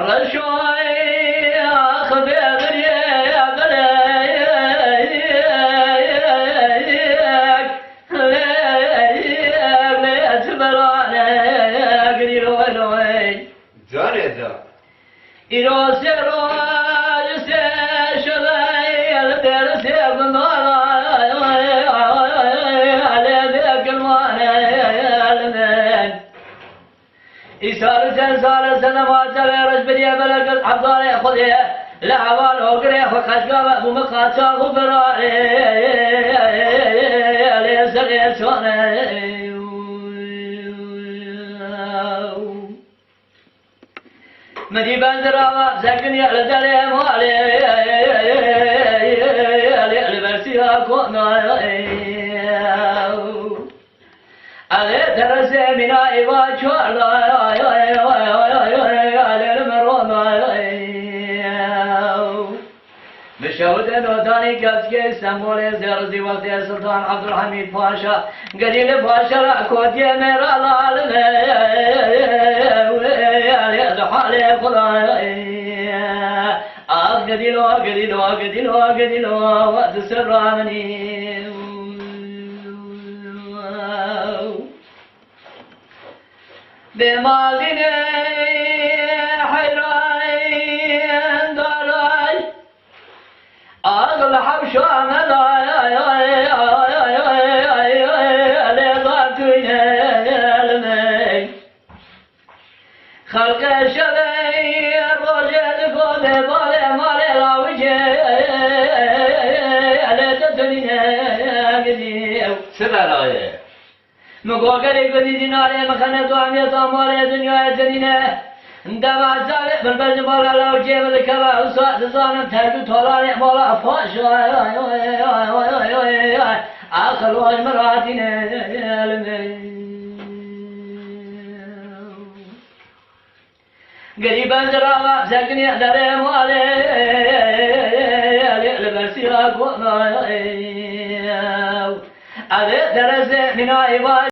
الرشوي أخذ يا بليك ليك تبرانا قريلو لوي جاري ذا إيروس روز شلي الدرس بنارا على ذاك المعنى إسار سنوات رج بدي بلق الحضار خذيه لعوان وقريه وخشقه ومقاطع وبراري ليس ليسونه مدي بندرا سكن يا دليم علي البرسيا كنا علي درس من ايوا شوال علي المرون مشهود نوداني كاسكي سمولي زرزي وقت سلطان عبد الحميد باشا قليل باشا كودي ميرا حالي خلاي قديلو وقت سراني بماليني حيراي داراي أغلى حبشة ملاي خلق شلي الرجل قد بالي مالي راوجي على تدنيا قديم سبلاي مقوقري قدي ديناري مخنة وعمية مالي دنيا دنيا دمع زالي بالبلد مالا لو جيب الكبا وصاد صانم تهدو طولاني مالا فاش آخر واج مراتين قريبا زراغا سكني دريم علي البرسيا كونا علي درس من عيبا